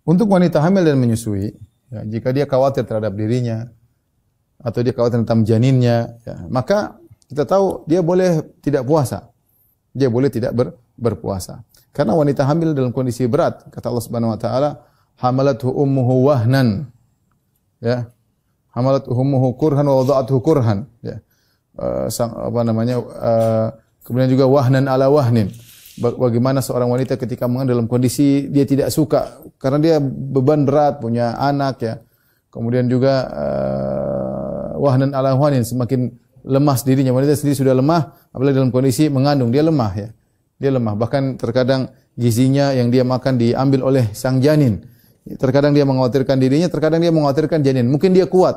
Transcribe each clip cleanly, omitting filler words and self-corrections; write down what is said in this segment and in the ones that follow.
Untuk wanita hamil dan menyusui, ya, jika dia khawatir terhadap dirinya atau dia khawatir tentang janinnya, ya, maka kita tahu dia boleh tidak puasa. Dia boleh tidak berpuasa. Karena wanita hamil dalam kondisi berat, kata Allah Subhanahu wa taala, hamalathu ummuhu wahnan. Ya. Hamalathu ummuhu kurhan wa wada'athu kurhan, ya. Kemudian juga wahnan ala wahnin. Bagaimana seorang wanita ketika mengandung dalam kondisi dia tidak suka karena dia beban berat, punya anak, ya. Kemudian juga wahnan ala wahnin, semakin lemas dirinya. Wanita sendiri sudah lemah, apalagi dalam kondisi mengandung, dia lemah, ya. Dia lemah. Bahkan terkadang gizinya yang dia makan diambil oleh sang janin. Terkadang dia mengkhawatirkan dirinya, terkadang dia mengkhawatirkan janin. Mungkin dia kuat,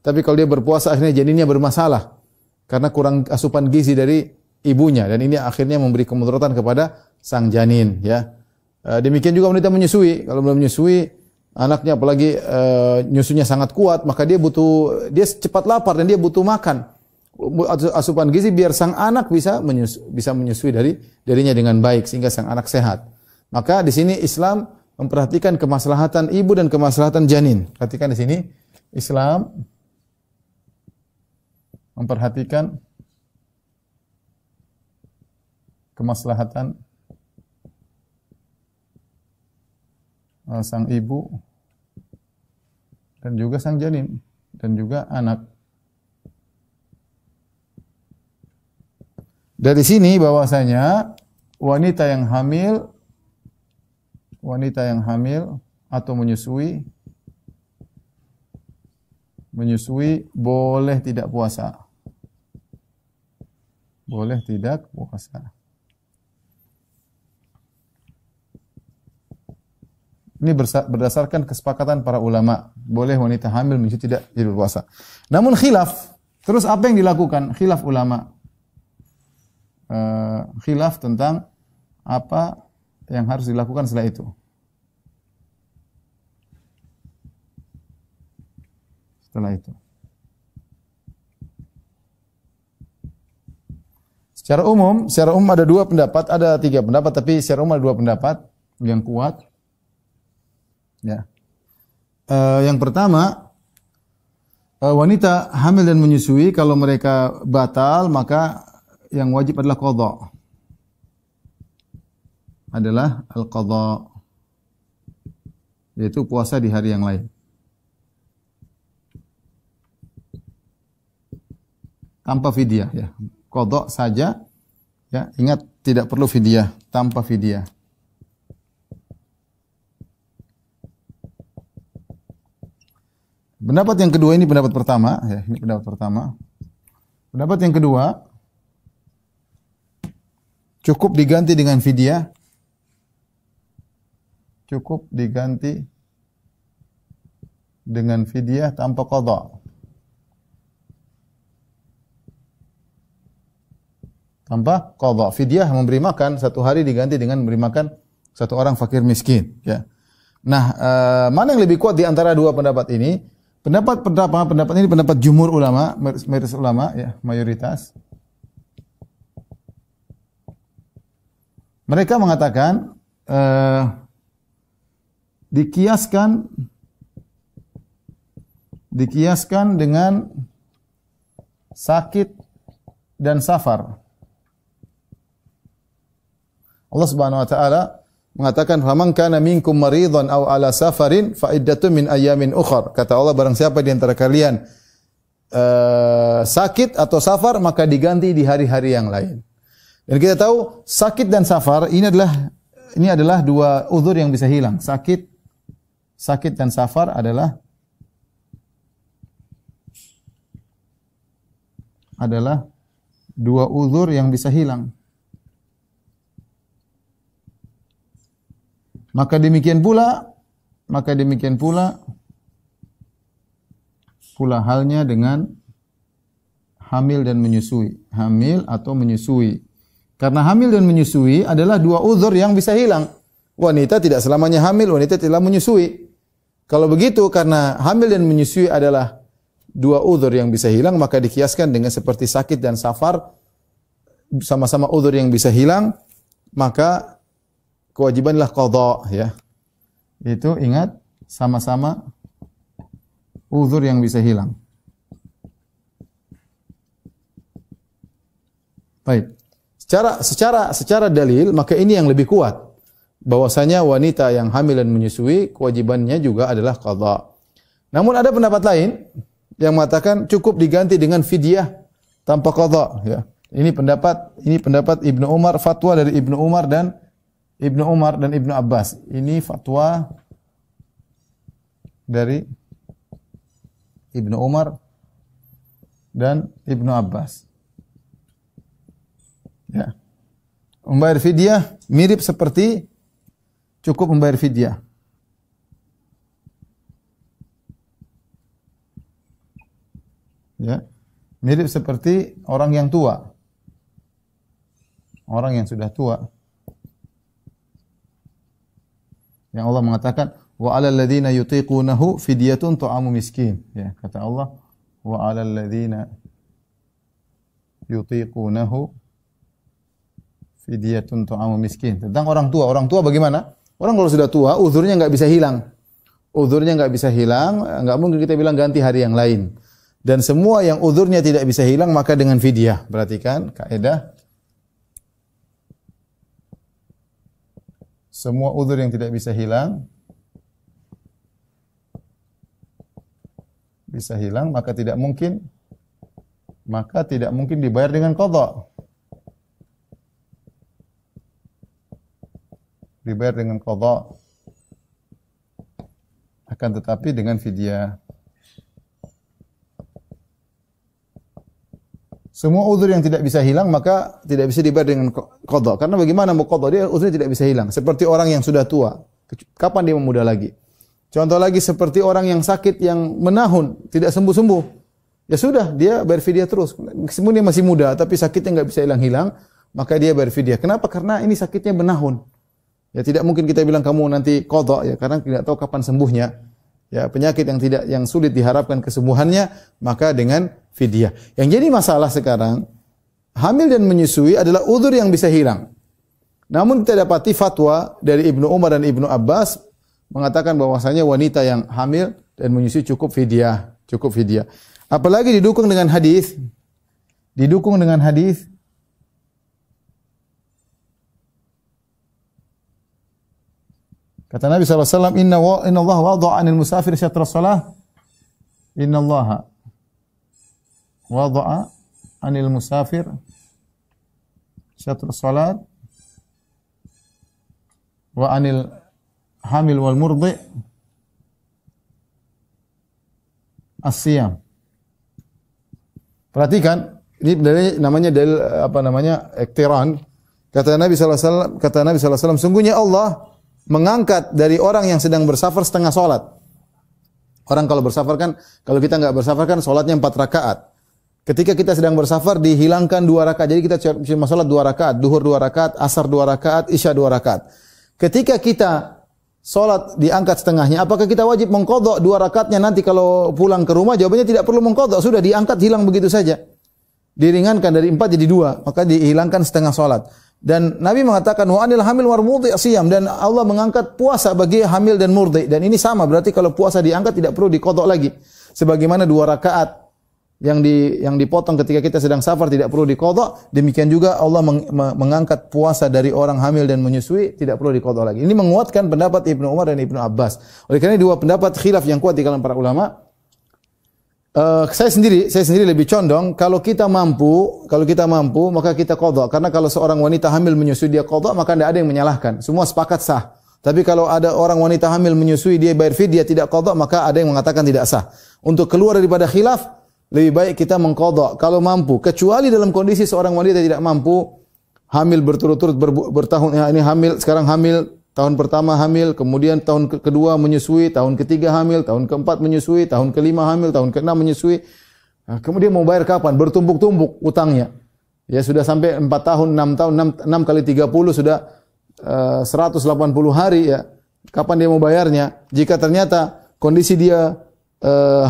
tapi kalau dia berpuasa akhirnya janinnya bermasalah karena kurang asupan gizi dari ibunya, dan ini akhirnya memberi kemudaratan kepada sang janin, ya. Demikian juga wanita menyusui. Kalau belum menyusui anaknya, apalagi nyusunya sangat kuat, maka dia cepat lapar dan dia butuh makan. Asupan gizi biar sang anak bisa menyusui darinya dengan baik sehingga sang anak sehat. Maka di sini Islam memperhatikan kemaslahatan ibu dan kemaslahatan janin. Perhatikan di sini Islam memperhatikan kemaslahatan sang ibu dan juga sang janin dan juga anak. Dari sini bahwasanya wanita yang hamil atau menyusui boleh tidak puasa. Boleh tidak puasa. Ini berdasarkan kesepakatan para ulama. Boleh wanita hamil menyusui tidak berpuasa. Namun khilaf. Terus apa yang dilakukan? Khilaf ulama. Khilaf tentang apa yang harus dilakukan setelah itu. Secara umum ada dua pendapat, ada tiga pendapat, tapi secara umum ada dua pendapat yang kuat. Ya. Yang pertama, wanita hamil dan menyusui kalau mereka batal maka yang wajib adalah qadha. Adalah al-qadha, yaitu puasa di hari yang lain. Tanpa fidyah, ya. Qadha saja, ya. Ingat, tidak perlu fidyah, tanpa fidyah. Pendapat yang kedua ini pendapat pertama, ya, ini pendapat pertama. Pendapat yang kedua, cukup diganti dengan fidyah. Cukup diganti dengan fidyah tanpa qadha. Tanpa qadha. Fidyah memberi makan, satu hari diganti dengan memberi makan satu orang fakir miskin, ya. Nah, mana yang lebih kuat di antara dua pendapat ini? Pendapat ini pendapat jumhur ulama, mayoritas ulama, ya, mayoritas. Mereka mengatakan dikiaskan dengan sakit dan safar. Allah Subhanahu wa taala mengatakan, "Faman kana minkum maridhan aw ala safarin fa iddatun min ayamin ukhra." Kata Allah, barang siapa di antara kalian sakit atau safar, maka diganti di hari-hari yang lain. Dan kita tahu sakit dan safar ini adalah dua uzur yang bisa hilang. Sakit dan safar adalah dua uzur yang bisa hilang. Maka demikian pula halnya dengan hamil dan menyusui. Hamil atau menyusui. Karena hamil dan menyusui adalah dua uzur yang bisa hilang. Wanita tidak selamanya hamil, wanita tidak menyusui. Kalau begitu, karena hamil dan menyusui adalah dua uzur yang bisa hilang, maka dikiaskan dengan seperti sakit dan safar, sama-sama uzur yang bisa hilang, maka kewajibanlah qadha, ya. Itu ingat sama-sama uzur yang bisa hilang. Baik. Secara dalil maka ini yang lebih kuat. Bahwasanya wanita yang hamil dan menyusui kewajibannya juga adalah qadha. Namun ada pendapat lain yang mengatakan cukup diganti dengan fidyah tanpa qadha, ya. Ini pendapat Ibnu Umar, fatwa dari Ibnu Umar dan Ibnu Abbas. Ini fatwa dari Ibnu Umar dan Ibnu Abbas. Ya. Membayar fidyah mirip seperti cukup membayar fidyah. Ya. Mirip seperti orang yang tua. Orang yang sudah tua. Yang Allah mengatakan wa 'alal ladzina yutiqunahu fidyatun ta'amu miskin. Ya, kata Allah wa 'alal ladzina yutiqunahu fidyatun ta'amu miskin. Tentang orang tua. Orang tua bagaimana? Orang kalau sudah tua, uzurnya enggak bisa hilang. Uzurnya enggak bisa hilang, enggak mungkin kita bilang ganti hari yang lain. Dan semua yang uzurnya tidak bisa hilang maka dengan fidyah. Perhatikan kaidah. Semua uzur yang tidak bisa hilang maka tidak mungkin dibayar dengan qadha. Dibayar dengan qadha. Akan tetapi dengan fidyah. Semua uzur yang tidak bisa hilang maka tidak bisa dibayar dengan qadha. Karena bagaimana mau qadha? Dia uzurnya tidak bisa hilang. Seperti orang yang sudah tua. Kapan dia memuda lagi? Contoh lagi seperti orang yang sakit yang menahun, tidak sembuh-sembuh. Ya sudah, dia bayar fidyah terus. Meskipun dia masih muda tapi sakitnya enggak bisa hilang-hilang, maka dia bayar fidyah. Kenapa? Karena ini sakitnya menahun. Ya tidak mungkin kita bilang kamu nanti qadha ya karena tidak tahu kapan sembuhnya. Ya, penyakit yang sulit diharapkan kesembuhannya maka dengan fidyah. Yang jadi masalah sekarang hamil dan menyusui adalah uzur yang bisa hilang. Namun kita dapati fatwa dari Ibnu Umar dan Ibnu Abbas mengatakan bahwasanya wanita yang hamil dan menyusui cukup fidyah. Apalagi didukung dengan hadis. Kata Nabi SAW, Inna Allah wada'a anil musafir syatra salah. Inna Allah wada'a anil musafir syatra salat. Wa anil hamil wal murdi as-siyam. Perhatikan, ini namanya dalil iktiran. Kata Nabi SAW, sungguhnya Allah mengangkat dari orang yang sedang bersafar setengah solat. Orang kalau bersafar kan, kalau kita enggak bersafar kan solatnya 4 rakaat. Ketika kita sedang bersafar dihilangkan 2 rakaat. Jadi kita cuma solat 2 rakaat, duhur 2 rakaat, asar 2 rakaat, isya 2 rakaat. Ketika kita solat diangkat setengahnya, apakah kita wajib mengqadha 2 rakaatnya nanti kalau pulang ke rumah? Jawabannya tidak perlu mengqadha, sudah diangkat hilang begitu saja. Diringankan dari 4 jadi 2, maka dihilangkan setengah solat. Dan Nabi mengatakan wa anil hamil war murdi asiyam, dan Allah mengangkat puasa bagi hamil dan murdi, dan ini sama berarti kalau puasa diangkat tidak perlu diqadha lagi. Sebagaimana 2 rakaat yang dipotong ketika kita sedang safar tidak perlu diqadha, demikian juga Allah mengangkat puasa dari orang hamil dan menyusui tidak perlu diqadha lagi. Ini menguatkan pendapat Ibnu Umar dan Ibnu Abbas. Oleh karena 2 pendapat khilaf yang kuat di kalangan para ulama. Saya sendiri lebih condong kalau kita mampu maka kita qadha. Karena kalau seorang wanita hamil menyusui dia qadha maka tidak ada yang menyalahkan. Semua sepakat sah. Tapi kalau ada orang wanita hamil menyusui dia bayar fidyah tidak qadha maka ada yang mengatakan tidak sah. Untuk keluar daripada khilaf lebih baik kita mengqadha kalau mampu. Kecuali dalam kondisi seorang wanita tidak mampu hamil berturut-turut bertahun, ya ini hamil sekarang hamil tahun pertama hamil, kemudian tahun kedua menyusui, tahun ketiga hamil, tahun keempat menyusui, tahun kelima hamil, tahun keenam menyusui. Nah, kemudian mau bayar kapan? Bertumpuk-tumpuk utangnya. Ya sudah sampai 4 tahun, 6 tahun, 6 kali 30 sudah 180 hari ya. Kapan dia mau bayarnya? Jika ternyata kondisi dia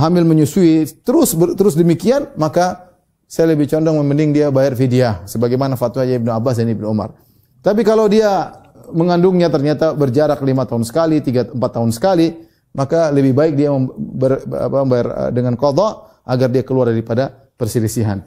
hamil menyusui terus demikian, maka saya lebih condong mending dia bayar fidyah sebagaimana fatwa Ibnu Abbas dan Ibnu Umar. Tapi kalau dia mengandungnya ternyata berjarak 5 tahun sekali, 3-4 tahun sekali, maka lebih baik dia membayar dengan qadha agar dia keluar daripada perselisihan.